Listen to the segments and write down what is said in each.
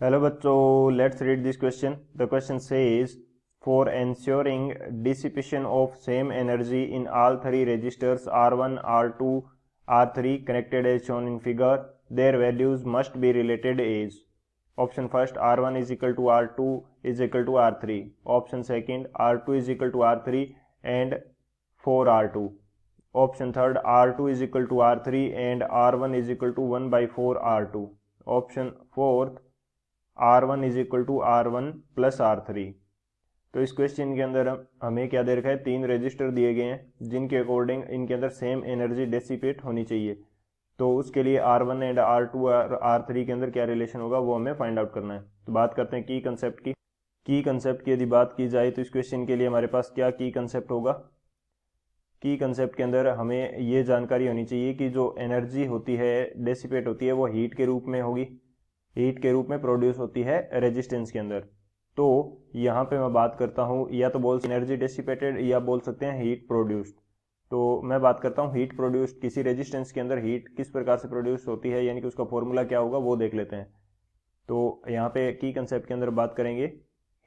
Hello बच्चों, let's read this question. The question says for ensuring dissipation of same energy in all three resistors R1, R2, R3 connected as shown in figure, their values must be related as. Option first, R1 is equal to R2 is equal to R3. Option second, R2 is equal to R3 and 4R2. Option third, R2 is equal to R3 and R1 is equal to 1 by 4R2. Option fourth, R1 is equal to R1 plus R3. तो इस question के अंदर हमें क्या दे रखा है, तीन register दिए गए हैं जिनके अकॉर्डिंग इनके अंदर सेम एनर्जी डेसिपेट होनी चाहिए. तो उसके लिए R1 एंड R2 और R3 के अंदर क्या रिलेशन होगा वो हमें फाइंड आउट करना है. तो बात करते हैं की कंसेप्ट की. की कंसेप्ट की यदि बात की जाए तो इस क्वेश्चन के लिए हमारे पास क्या की कंसेप्ट होगा. की कंसेप्ट के अंदर हमें ये जानकारी होनी चाहिए कि जो एनर्जी होती है डेसिपेट होती है वो हीट के रूप में होगी, हीट के रूप में प्रोड्यूस होती है रेजिस्टेंस के अंदर. तो यहाँ पे मैं बात करता हूँ या तो बोल एनर्जी डेसिपेटेड या बोल सकते हैं हीट प्रोड्यूस्ड. तो मैं बात करता हूँ हीट प्रोड्यूस्ड. किसी रेजिस्टेंस के अंदर हीट किस प्रकार से प्रोड्यूस होती है यानी कि उसका फॉर्मूला क्या होगा वो देख लेते हैं. तो यहाँ पे की कंसेप्ट के अंदर बात करेंगे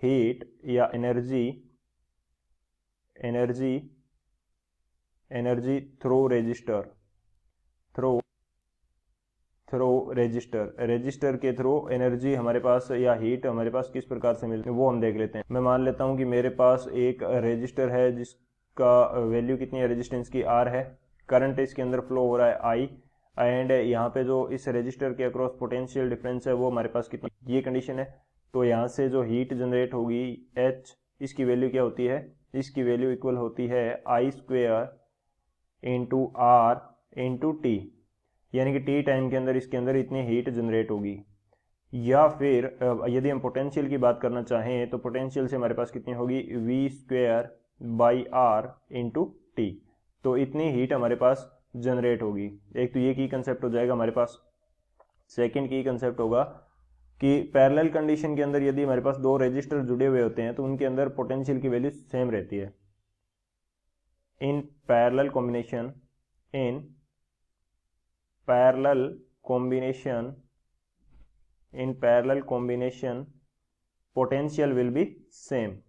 हीट या एनर्जी थ्रू रेजिस्टर, रजिस्टर के थ्रू एनर्जी हमारे पास या हीट हमारे पास किस प्रकार से मिलती है वो हम देख लेते हैं. मैं मान लेता हूं कि मेरे पास एक रजिस्टर है जिसका वैल्यू कितनी है, रेजिस्टेंस की R है. करंट इसके अंदर फ्लो हो रहा है I एंड यहाँ पे जो इस रजिस्टर के अक्रॉस पोटेंशियल डिफरेंस है वो हमारे पास कितना, ये कंडीशन है. तो यहाँ से जो हीट जनरेट होगी H, इसकी वैल्यू क्या होती है, इसकी वैल्यू इक्वल होती है I square into R into T, यानी कि टी टाइम के अंदर इसके अंदर इतनी हीट जनरेट होगी. या फिर यदि हम पोटेंशियल की बात करना चाहें तो पोटेंशियल से हमारे पास कितनी होगी, V square by R into T. तो इतनी हीट हमारे पास जनरेट होगी. एक तो ये की कंसेप्ट हो जाएगा हमारे पास. सेकंड की कंसेप्ट होगा कि पैरेलल कंडीशन के अंदर यदि हमारे पास दो रजिस्टर जुड़े हुए होते हैं तो उनके अंदर पोटेंशियल की वैल्यू सेम रहती है. In parallel combination, in parallel combination potential will be same.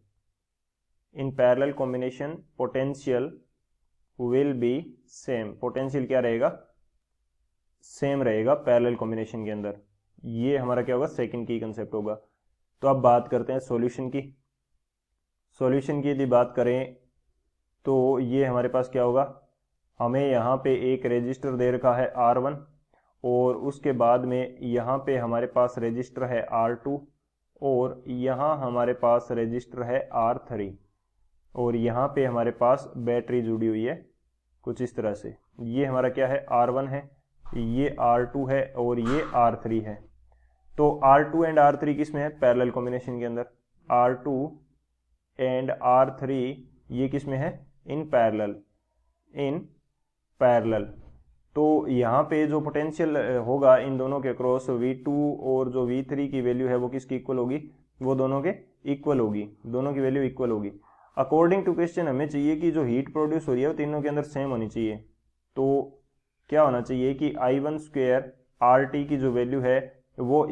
In parallel combination potential will be same. potential क्या रहेगा, सेम रहेगा पैरेलल कॉम्बिनेशन के अंदर. ये हमारा क्या होगा, सेकंड की कंसेप्ट होगा. तो अब बात करते हैं सॉल्यूशन की. सॉल्यूशन की यदि बात करें तो ये हमारे पास क्या होगा, हमें यहाँ पे एक रेजिस्टर दे रखा है R1 और उसके बाद में यहाँ पे हमारे पास रजिस्टर है R2 और यहाँ हमारे पास रजिस्टर है R3 और यहाँ पे हमारे पास बैटरी जुड़ी हुई है कुछ इस तरह से. ये हमारा क्या है, R1 है, ये R2 है और ये R3 है. तो R2 एंड R3 किस में है, पैरेलल कॉम्बिनेशन के अंदर. R2 एंड R3 ये किस में है, इन पैरेलल. तो यहाँ पे जो पोटेंशियल होगा इन दोनों के क्रॉस V2 और जो V3 की वैल्यू है वो किसकी इक्वल होगी, वो दोनों के इक्वल होगी, दोनों की वैल्यू इक्वल होगी. अकॉर्डिंग टू क्वेश्चन हमें चाहिए कि जो हीट प्रोड्यूस हो रही है वो तीनों के अंदर सेम होनी चाहिए. तो क्या होना चाहिए कि I1 स्क्वेयर RT की जो वैल्यू है वो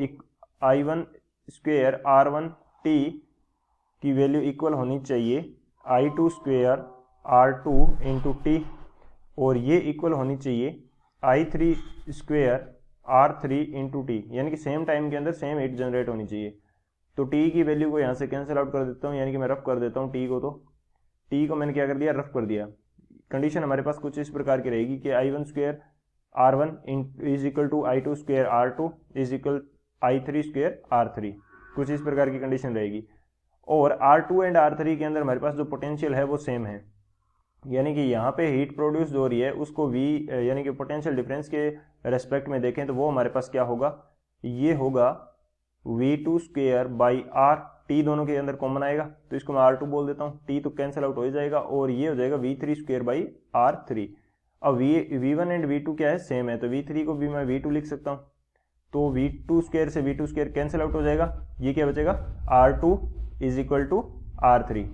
I1 स्क्वेयर R1T की वैल्यू इक्वल होनी चाहिए I2 square R2 into T और ये इक्वल होनी चाहिए I3 square R3 into T, यानी कि सेम टाइम के अंदर सेम हीट जनरेट होनी चाहिए. तो टी की वैल्यू को यहाँ से कैंसिल आउट कर देता हूँ, यानी कि मैं रफ कर देता हूँ टी को. तो टी को मैंने क्या कर दिया, रफ कर दिया. कंडीशन हमारे पास कुछ इस प्रकार की रहेगी कि I1 square R1 is equal to I2 square R2 is equal I3 square R3, कुछ इस प्रकार की कंडीशन रहेगी. और R2 एंड R3 के अंदर हमारे पास जो पोटेंशियल है वो सेम है, यानी कि यहाँ पे हीट प्रोड्यूस हो रही है उसको V यानी कि पोटेंशियल डिफरेंस के रेस्पेक्ट में देखें तो वो हमारे पास क्या होगा, ये होगा V2 square by R. T दोनों के अंदर कॉमन आएगा तो इसको मैं R2 बोल देता हूँ, टी तो कैंसिल आउट हो जाएगा और ये हो जाएगा V3 स्क्वेयर बाई R3. अब V1 एंड V2 क्या है, सेम है, तो V3 को भी मैं V2 लिख सकता हूँ. तो V2 स्क्वेयर से V2 स्क्वेयर कैंसिल आउट हो जाएगा, ये क्या बचेगा, R2 is equal to R3.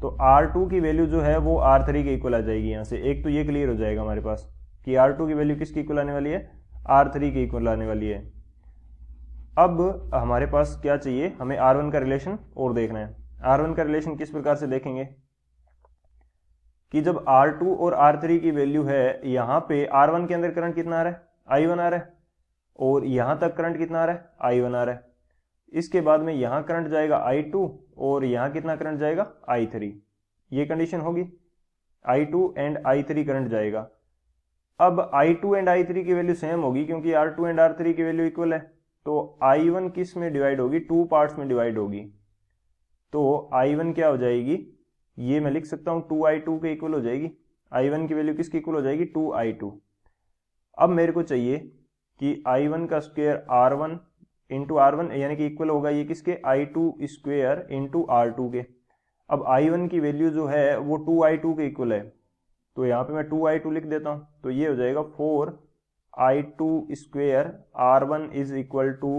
तो R2 की वैल्यू जो है वो R3 के इक्वल आ जाएगी. यहाँ से एक तो ये क्लियर हो जाएगा हमारे पास कि R2 की वैल्यू किसकी इक्वल आने वाली है, R3 की इक्वल आने वाली है. अब हमारे पास क्या चाहिए, हमें R1 का रिलेशन और देखना है। R1 का रिलेशन किस प्रकार से देखेंगे कि जब R2 और R3 की वैल्यू है, यहाँ पे R1 के अंदर करंट कितना आ रहा है, I1 आ रहा है, और यहाँ तक करंट कितना आ रहा है, I1 आ रहा है। इसके बाद में यहाँ करंट जाएगा I2 और यहाँ कितना करंट जाएगा, I3। ये कंडीशन होगी, I2 एंड I3 करंट जाएगा। अब I2 एंड I3 की वैल्यू सेम होगी क्योंकि R2 एंड R3 की वैल्यू इक्वल है, तो I1 किस में डिवाइड होगी, 2 पार्ट्स में डिवाइड होगी। तो I1 क्या हो जाएगी, ये मैं लिख सकता हूं 2I2 के इक्वल हो जाएगी। I1 की वैल्यू किसकी इक्वल हो जाएगी, 2I2। अब मेरे को चाहिए कि I1 का स्क्वायर R1 इंटू R1 यानी कि इक्वल होगा ये किसके, I2 स्क्वायर इंटू R2 के। अब I1 की वैल्यू जो है वो 2I2 के इक्वल है, तो यहाँ पे मैं 2I2 लिख देता हूँ, तो ये हो जाएगा 4I2 square R1 is equal to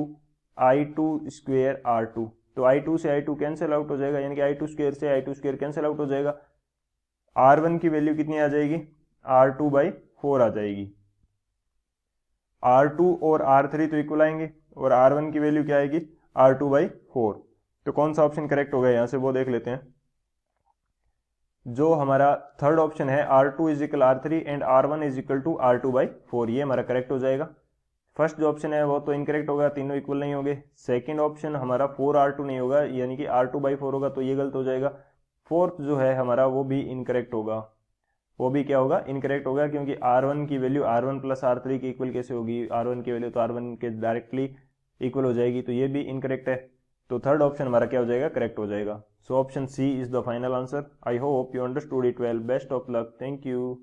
I2 square R2। तो I2 से I2 कैंसिल आउट हो जाएगा, यानी कि I2 स्क्वायर से I2 स्क्वायर कैंसिल आउट हो जाएगा। R1 की वैल्यू कितनी आ जाएगी, R2/4 आ जाएगी। R2 और R3 तो इक्वल आएंगे और R1 की वैल्यू क्या आएगी, R2/4। तो कौन सा ऑप्शन करेक्ट होगा यहाँ से वो देख लेते हैं। जो हमारा थर्ड ऑप्शन है R2 is equal R3 and R1 is equal to R2/4, ये हमारा करेक्ट हो जाएगा। फर्स्ट जो ऑप्शन है वो तो इनकरेक्ट होगा, तीनों इक्वल नहीं होंगे। सेकंड ऑप्शन हमारा 4R2 नहीं होगा, यानी कि R2/4 होगा, तो ये गलत हो जाएगा। फोर्थ जो है हमारा वो भी इनकरेक्ट होगा, वो भी क्या होगा, इनकरेक्ट होगा, क्योंकि R1 की वैल्यू R1 प्लस R3 की इक्वल कैसे होगी, R1 की वैल्यू तो R1 के डायरेक्टली इक्वल हो जाएगी, तो ये भी इनकरेक्ट है। तो थर्ड ऑप्शन हमारा क्या हो जाएगा, करेक्ट हो जाएगा। So option C is the final answer. I hope you understood it well. Best of luck. Thank you.